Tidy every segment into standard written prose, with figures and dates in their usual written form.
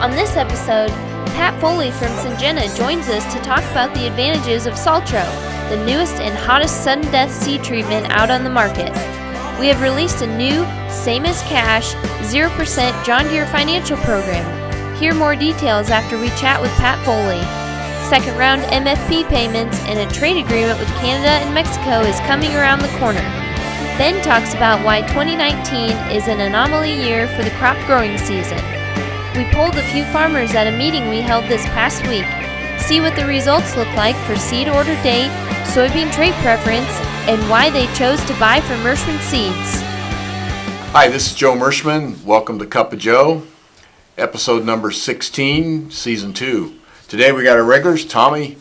On this episode, Pat Foley from Syngenta joins us to talk about the advantages of Saltro, the newest and hottest sudden death seed treatment out on the market. We have released a new, same as cash, 0% John Deere Financial program. Hear more details after we chat with Pat Foley. Second round MFP payments and a trade agreement with Canada and Mexico is coming around the corner. Ben talks about why 2019 is an anomaly year for the crop growing season. We polled a few farmers at a meeting we held this past week. See what the results look like for seed order date, soybean trait preference, and why they chose to buy from Merschman Seeds. Hi, this is Joe Merschman. Welcome to Cup of Joe, episode number 16, season 2. Today we got our regulars, Tommy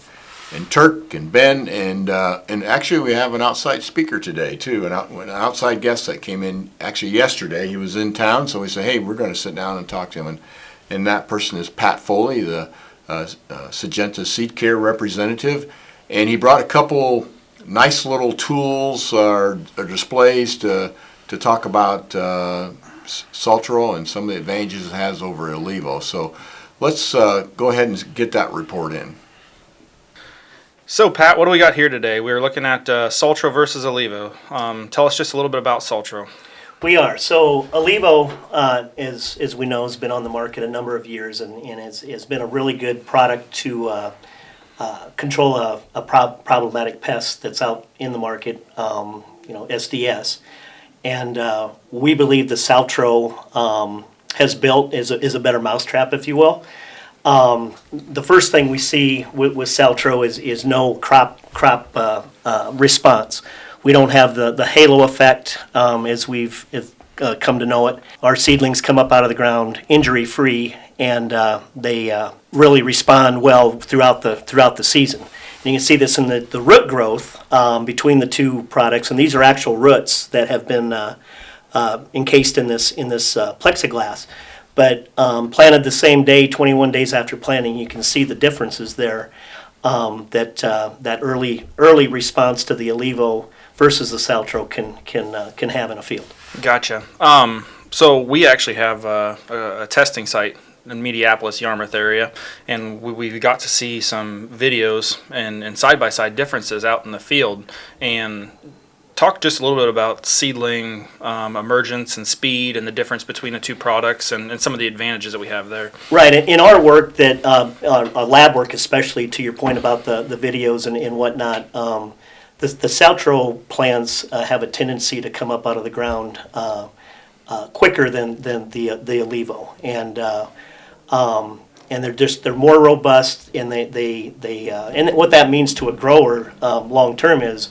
and Turk and Ben, and actually we have an outside speaker today too, an outside guest that came in actually yesterday. He was in town, so we said, hey, we're going to sit down and talk to him. And that person is Pat Foley, the Syngenta Seed Care representative, and he brought a couple nice little tools or displays to talk about Saltro and some of the advantages it has over Olivo. So let's go ahead and get that report in. So Pat, what do we got here today? We're looking at Saltro versus Olivo. Tell us just a little bit about Saltro. We are. So Olivo, as we know, has been on the market a number of years and has been a really good product to control a problematic pest that's out in the market, SDS. And we believe the Saltro has built is a better mousetrap, if you will. The first thing we see with Saltro is no crop response. We don't have the halo effect as we've come to know it. Our seedlings come up out of the ground injury-free, and they really respond well throughout the season. And you can see this in the root growth between the two products, and these are actual roots that have been encased in this plexiglass. But planted the same day, 21 days after planting, you can see the differences there. That early response to the Olivo versus the Saltro can have in a field. Gotcha. So we actually have a testing site in Mediapolis, Yarmouth area, and we got to see some videos and side-by-side differences out in the field, and talk just a little bit about seedling emergence and speed and the difference between the two products and some of the advantages that we have there. Right. In our work, that our lab work especially, to your point about the videos and whatnot, the Saltro plants have a tendency to come up out of the ground quicker than the Olivo, and they're more robust, and and what that means to a grower long term is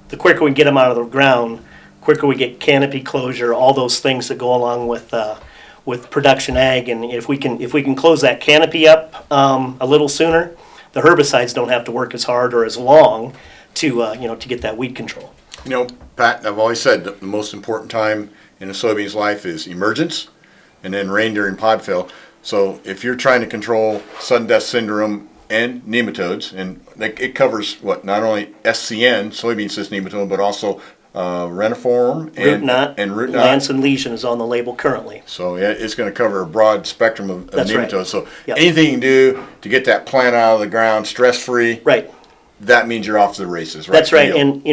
the quicker we get them out of the ground, quicker we get canopy closure, all those things that go along with production ag, and if we can close that canopy up a little sooner, the herbicides don't have to work as hard or as long to get that weed control. Pat, I've always said that the most important time in a soybean's life is emergence and then rain during pod fill. So if you're trying to control sudden death syndrome and nematodes, and it covers not only SCN, soybean cyst nematode, but also reniform root knot, and root knot. Lance and lesion is on the label currently. So yeah, it's going to cover a broad spectrum of nematodes. Right. So yep. Anything you can do to get that plant out of the ground stress-free, right, that means you're off to the races, right? That's right, and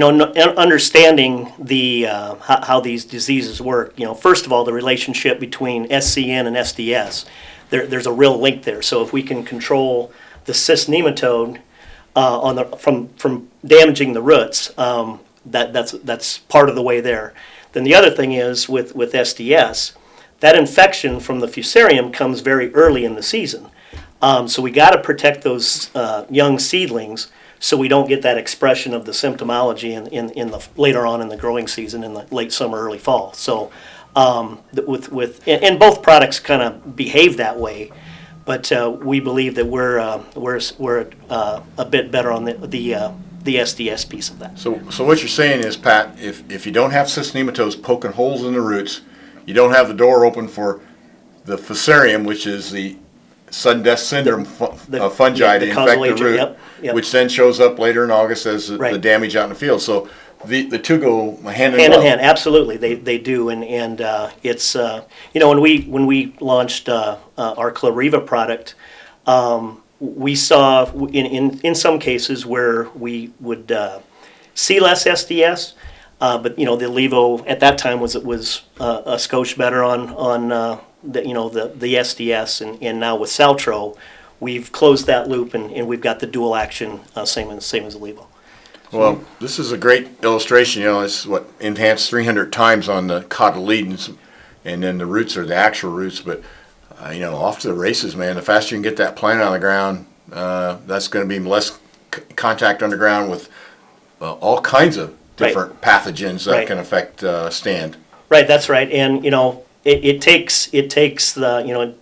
understanding the how these diseases work. First of all, the relationship between SCN and SDS, there's a real link there. So if we can control the cyst nematode from damaging the roots, that's part of the way there. Then the other thing is with SDS, that infection from the fusarium comes very early in the season. So we got to protect those young seedlings so we don't get that expression of the symptomology in the later on in the growing season in the late summer, early fall. So and both products kind of behave that way, but we believe that we're a bit better on the SDS piece of that. So what you're saying is, Pat, if you don't have cyst nematodes poking holes in the roots, you don't have the door open for the fusarium, which is the sudden death syndrome fungi to infect the root, yep. which then shows up later in August as the damage out in the field. So the two go hand in Hand glove. in hand, absolutely, they do, and it's when we launched our Clariva product, we saw in some cases where we would see less SDS, but the Levo at that time was a skosh better on the SDS, and now with Saltro, we've closed that loop and we've got the dual action same as the Levo. Well, this is a great illustration. It's enhanced 300 times on the cotyledons, and then the roots are the actual roots. But off to the races, man. The faster you can get that plant on the ground, that's going to be less contact underground with all kinds of different pathogens that can affect stand. Right, that's right, and it takes the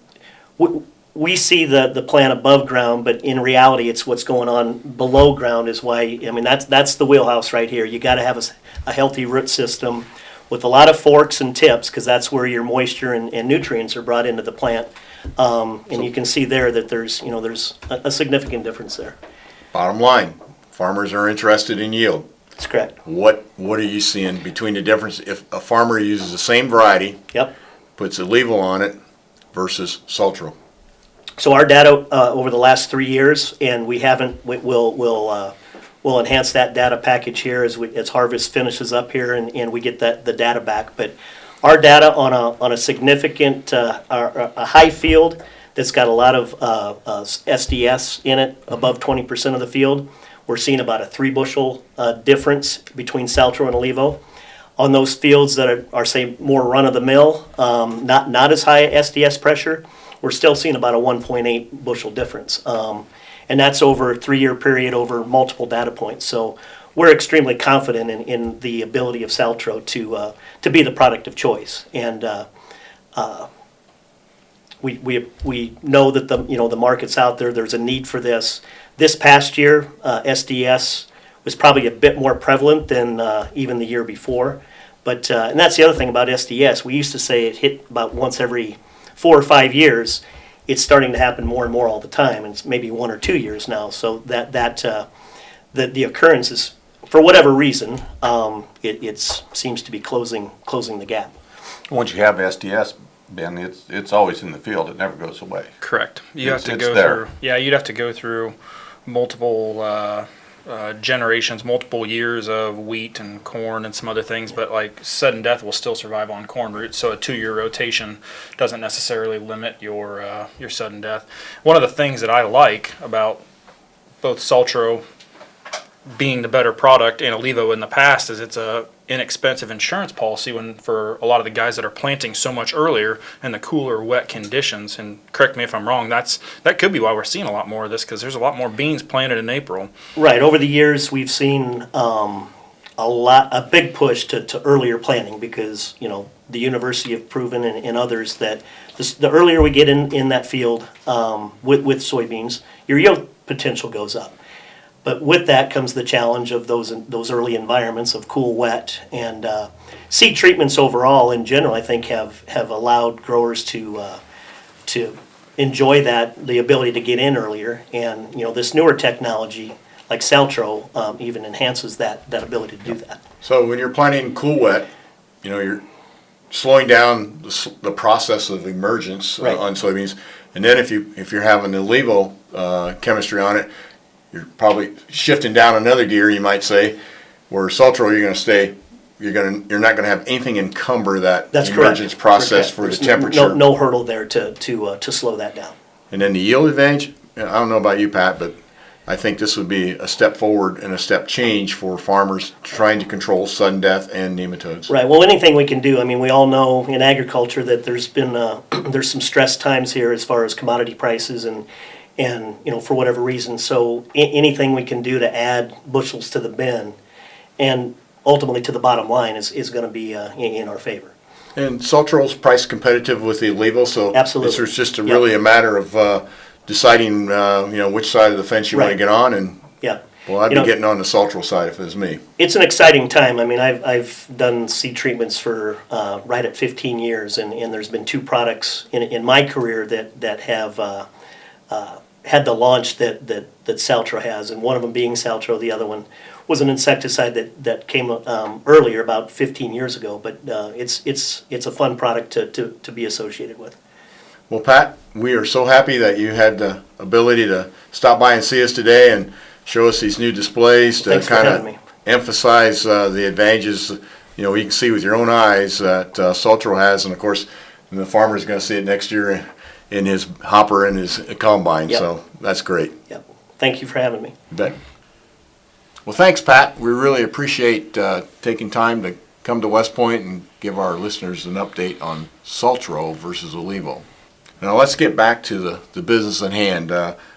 we see the plant above ground, but in reality, it's what's going on below ground is why, that's the wheelhouse right here. You got to have a healthy root system with a lot of forks and tips, because that's where your moisture and nutrients are brought into the plant. And you can see there that there's a significant difference there. Bottom line, farmers are interested in yield. That's correct. What are you seeing between the difference if a farmer uses the same variety, puts a Levo on it, versus Saltro? So our data over the last 3 years, and we'll enhance that data package here as harvest finishes up here, and we get the data back. But our data on a significant a high field that's got a lot of SDS in it, above 20% of the field, we're seeing about a 3 bushel difference between Saltro and Levo. On those fields that are say more run of the mill, not as high SDS pressure, we're still seeing about a 1.8 bushel difference. And that's over a 3-year period over multiple data points. So we're extremely confident in the ability of Saltro to be the product of choice. And we know that the market's out there. There's a need for this. This past year, SDS was probably a bit more prevalent than even the year before. But and that's the other thing about SDS. We used to say it hit about once every 4 or 5 years. It's starting to happen more and more all the time, and it's maybe 1 or 2 years now. So that the occurrence is, for whatever reason, it seems to be closing the gap. Once you have SDS, Ben, it's always in the field. It never goes away. Correct. You'd have to go through multiple generations, multiple years of wheat and corn and some other things, but like sudden death will still survive on corn roots, so a 2-year rotation doesn't necessarily limit your sudden death. One of the things that I like about both Saltro being the better product and Levo in the past is it's a inexpensive insurance policy for a lot of the guys that are planting so much earlier in the cooler, wet conditions. And correct me if I'm wrong, that could be why we're seeing a lot more of this, because there's a lot more beans planted in April. Right. Over the years, we've seen a big push to earlier planting, because the university have proven and others that the earlier we get in that field with soybeans, your yield potential goes up. But with that comes the challenge of those early environments of cool, wet, and seed treatments overall in general, I think have allowed growers to enjoy the ability to get in earlier. And this newer technology like Saltro even enhances that ability to do that. So when you're planting cool, wet, you're slowing down the process of emergence on soybeans, and then if you're having the Levo chemistry on it, you're probably shifting down another gear, you might say, where Saltro you're not going to have anything encumber that emergence process for the temperature. No hurdle there to slow that down. And then the yield advantage, I don't know about you, Pat, but I think this would be a step forward and a step change for farmers trying to control sudden death and nematodes. Right. Well, anything we can do. We all know in agriculture that there's been there's some stress times here as far as commodity prices and for whatever reason. So anything we can do to add bushels to the bin and ultimately to the bottom line is going to be in our favor. And Saltro's price competitive with the Levo, so absolutely, it's just really a matter of deciding which side of the fence you want to get on, and well, I'd be getting on the Saltro side if it was me. It's an exciting time. I've done seed treatments for right at 15 years, and there's been 2 products in my career that have had the launch that Saltro has, and one of them being Saltro, the other one was an insecticide that came earlier, about 15 years ago. But it's a fun product to be associated with. Well, Pat, we are so happy that you had the ability to stop by and see us today and show us these new displays to Thanks for kind having of me. emphasize the advantages, you can see with your own eyes that Saltro has, and of course, the farmer's going to see it next year in his hopper and his combine. Yep. So that's great. Yep. Thank you for having me. You bet. Well, thanks, Pat. We really appreciate taking time to come to West Point and give our listeners an update on Saltro versus Olivo. Now let's get back to the business at hand.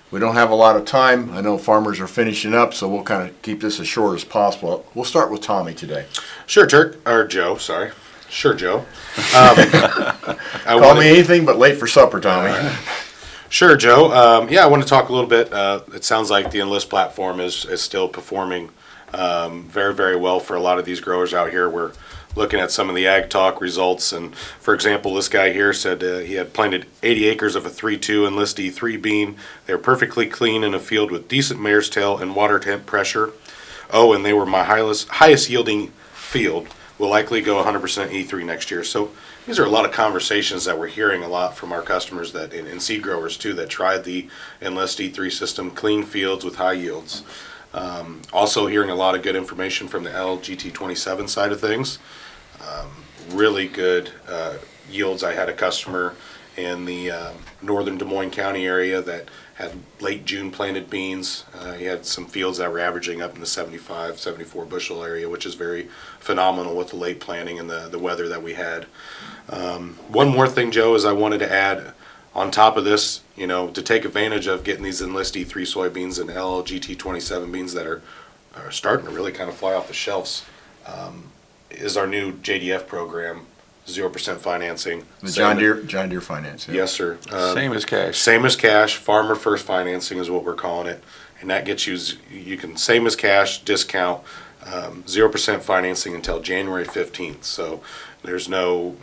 We don't have a lot of time. I know farmers are finishing up, so we'll kind of keep this as short as possible. We'll start with Tommy today. Sure, Joe, sorry. Sure, Joe. Call me anything but late for supper, Tommy. Sure, Joe. I want to talk a little bit. It sounds like the Enlist platform is still performing very, very well for a lot of these growers out here. We're looking at some of the Ag Talk results, and for example, this guy here said he had planted 80 acres of a 3-2 Enlist E3 bean. They were perfectly clean in a field with decent mare's tail and water temp pressure. Oh, and they were my highest yielding field. Will likely go 100% E3 next year. So these are a lot of conversations that we're hearing a lot from our customers that and seed growers too that tried the Enlist E3 system, clean fields with high yields. Also hearing a lot of good information from the LGT27 side of things. Really good yields. I had a customer in the northern Des Moines County area that had late June planted beans. He had some fields that were averaging up in the 75, 74 bushel area, which is very phenomenal with the late planting and the weather that we had. One more thing, Joe, is I wanted to add on top of this, to take advantage of getting these Enlist E3 soybeans and LGT27 beans that are starting to really kind of fly off the shelves, is our new JDF program, 0% financing. The John Deere Financial. Yes, sir. Same as cash. Same as cash. Farmer first financing is what we're calling it, and that gets you can same as cash discount, 0% financing until January 15th. So there's no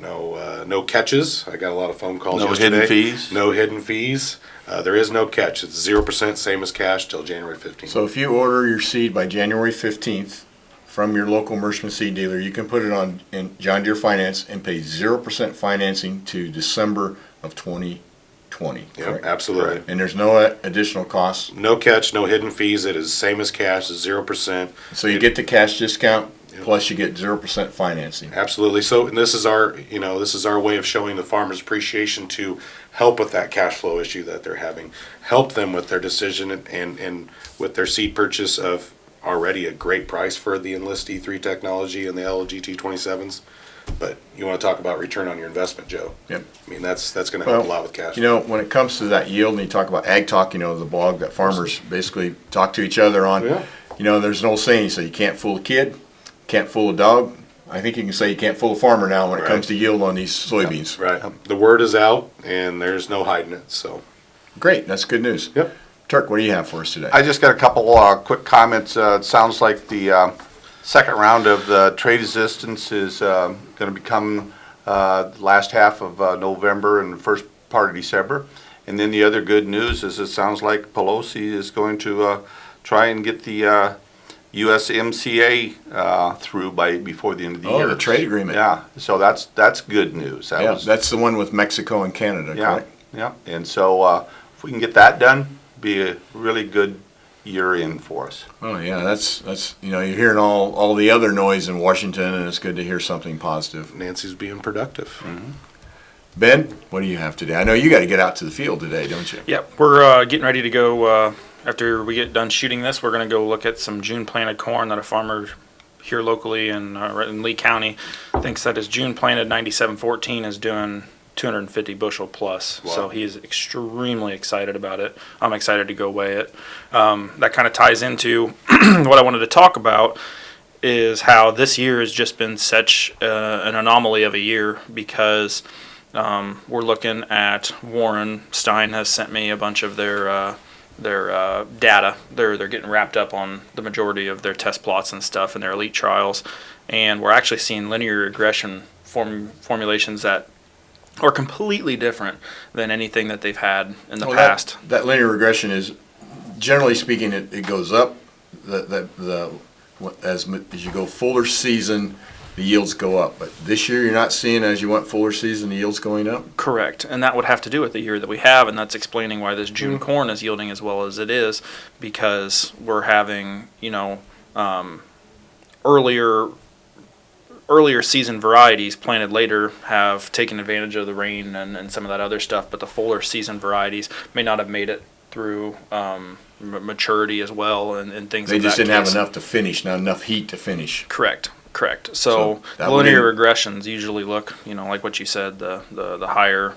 catches. I got a lot of phone calls yesterday. No hidden fees. No hidden fees. There is no catch. It's 0% same as cash till January 15th. So if you order your seed by January 15th from your local Merschman Seed dealer, you can put it on in John Deere Finance and pay 0% financing to December of 2020. Yeah, correct? absolutely. And there's no additional costs. No catch, no hidden fees. It is same as cash. It's 0%. So you get the cash discount, plus you get 0% financing. Absolutely. So, and this is our way of showing the farmers appreciation to help with that cash flow issue that they're having, help them with their decision and with their seed purchase of already a great price for the Enlist E3 technology and the LGT27s. But you want to talk about return on your investment, Joe. Yep. I mean, that's going to help a lot with cash. When it comes to that yield, and you talk about Ag Talk, the blog that farmers basically talk to each other on. Yeah. There's an old saying, so you can't fool a kid, can't fool a dog. I think you can say you can't fool a farmer now when it comes to yield on these soybeans. Right. The word is out, and there's no hiding it. So. Great. That's good news. Yep. Turk, what do you have for us today? I just got a couple quick comments. It sounds like the second round of the trade assistance is going to be coming last half of November and the first part of December. And then the other good news is it sounds like Pelosi is going to try and get the USMCA through before the end of the year. Oh, the trade agreement. Yeah, so that's good news. That's the one with Mexico and Canada, correct? Yeah, and so if we can get that done, be a really good year in for us. Oh yeah, that's you're hearing all the other noise in Washington, and it's good to hear something positive. Nancy's being productive. Mm-hmm. Ben, what do you have today? I know you got to get out to the field today, don't you? Yep, we're getting ready to go. After we get done shooting this, we're going to go look at some June planted corn that a farmer here locally in Lee County thinks that his June planted 9714 is doing 250 bushel plus. Wow. So he's extremely excited about it. I'm excited to go weigh it. That kind of ties into what I wanted to talk about is how this year has just been such an anomaly of a year because we're looking at Warren Stein has sent me a bunch of their data. They're getting wrapped up on the majority of their test plots and stuff and their elite trials, and we're actually seeing linear regression formulations that are completely different than anything that they've had in the Well, past. that linear regression is, generally speaking, it goes up. As you go fuller season, the yields go up. But this year, you're not seeing, as you went fuller season, the yields going up? Correct, and that would have to do with the year that we have, and that's explaining why this June corn is yielding as well as it is, because we're having, earlier season varieties planted later have taken advantage of the rain and some of that other stuff, but the fuller season varieties may not have made it through maturity as well and things. They of just that didn't have case. enough to finish, not enough heat to finish. Correct. So So that would linear regressions usually look, like what you said, the higher,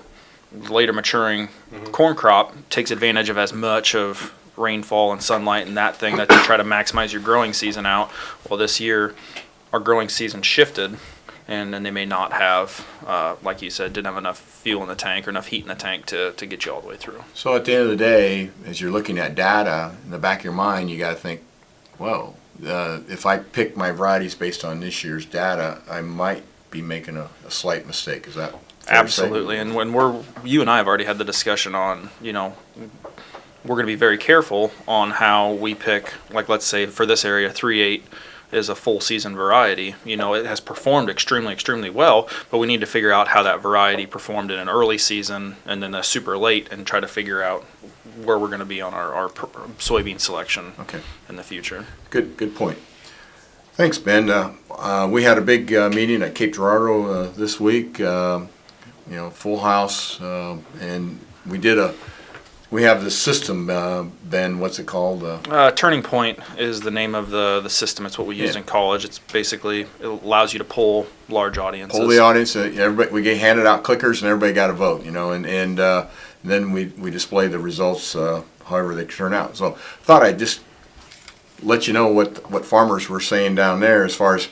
later maturing corn crop takes advantage of as much of rainfall and sunlight and that thing that to try to maximize your growing season out. Well, this year our growing season shifted, and then they may not have, like you said, didn't have enough fuel in the tank or enough heat in the tank to get you all the way through. So at the end of the day, as you're looking at data, in the back of your mind, you got to think, well, if I pick my varieties based on this year's data, I might be making a slight mistake. Is that fair to say? Absolutely. And when you and I have already had the discussion on, we're going to be very careful on how we pick, like let's say for this area, 3.8 is a full season variety. It has performed extremely, extremely well, but we need to figure out how that variety performed in an early season and then a super late and try to figure out where we're going to be on our soybean selection in the future. Good point. Thanks, Ben. We had a big meeting at Cape Girardeau this week. Full house, and we have this system, Ben. What's it called? Turning Point is the name of the system. It's what we used in college. It's basically, it allows you to poll large audiences. Poll the audience. Everybody, we handed out clickers, and everybody got a vote. And then we display the results, however they turn out. So thought I'd just let you know what farmers were saying down there as far as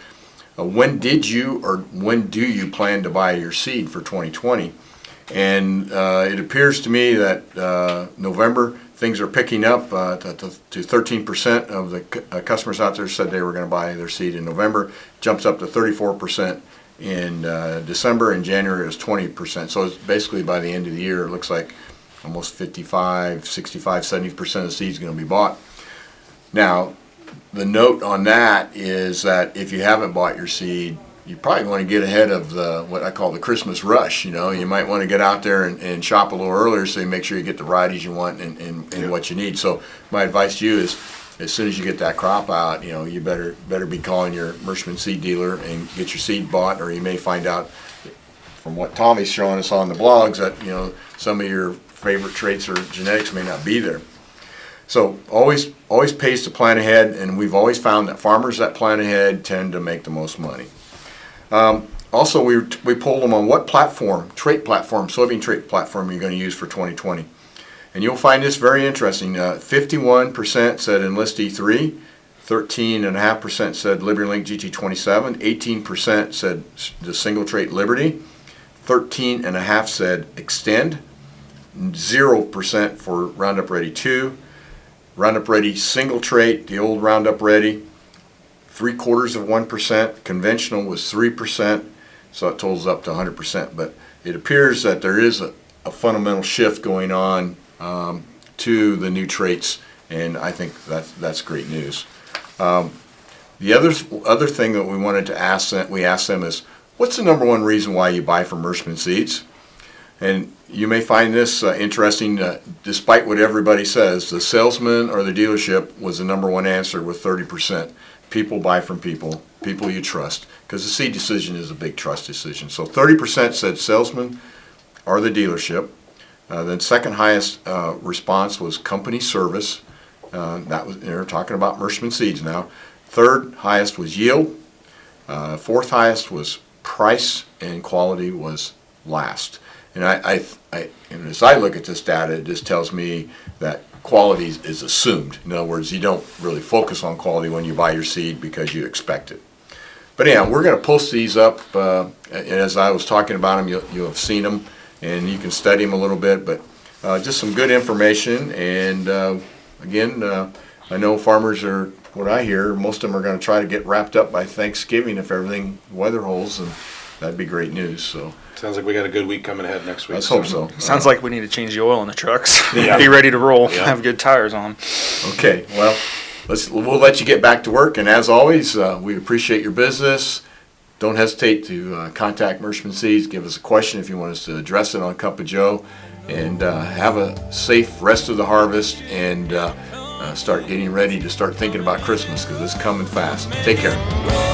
when do you plan to buy your seed for 2020? And it appears to me that November things are picking up to 13% of the customers out there said they were going to buy their seed in November. Jumps up to 34% in December. In January it was 20%. So it's basically by the end of the year it looks like almost 55, 65, 70% of the seed is going to be bought. Now, the note on that is that if you haven't bought your seed, you probably want to get ahead of what I call the Christmas rush. You might want to get out there and shop a little earlier so you make sure you get the varieties you want and what you need. So my advice to you is, as soon as you get that crop out, you better be calling your Merschman seed dealer and get your seed bought, or you may find out from what Tommy's showing us on the blogs that some of your favorite traits or genetics may not be there. So always pays to plan ahead, and we've always found that farmers that plan ahead tend to make the most money. Also, we polled them on what soybean trait platform you're going to use for 2020. And you'll find this very interesting. 51% said Enlist E3, 13.5% said LibertyLink GT27, 18% said the single trait Liberty, 13.5% said Extend, 0% for Roundup Ready 2, Roundup Ready single trait, the old Roundup Ready, 0.75%, conventional was 3%, so it totals up to 100%. But it appears that there is a fundamental shift going on to the new traits, and I think that's great news. The other thing that we wanted to ask them is, what's the number one reason why you buy from Merschman Seeds? And you may find this interesting. Despite what everybody says, the salesman or the dealership was the number one answer with 30%. People buy from people you trust, because the seed decision is a big trust decision. So 30% said salesman or the dealership. Then second highest response was company service. They're talking about Merschman Seeds now. Third highest was yield. Fourth highest was price, and quality was last. And and as I look at this data, it just tells me that quality is assumed. In other words, you don't really focus on quality when you buy your seed because you expect it. But anyhow, we're going to post these up. As I was talking about them, you'll have seen them, and you can study them a little bit. But just some good information. And again, I know farmers are, what I hear, most of them are going to try to get wrapped up by Thanksgiving if everything weather holds. And that'd be great news. So Sounds like we got a good week coming ahead next week. let's hope so. Sounds like we need to change the oil in the trucks. Yeah. Be ready to roll. Yeah. Have good tires on. Okay, well, we'll let you get back to work, and as always, we appreciate your business. Don't hesitate to contact Merschman Seeds. Give us a question if you want us to address it on Cup of Joe, and have a safe rest of the harvest, and start getting ready to start thinking about Christmas, because it's coming fast. Take care.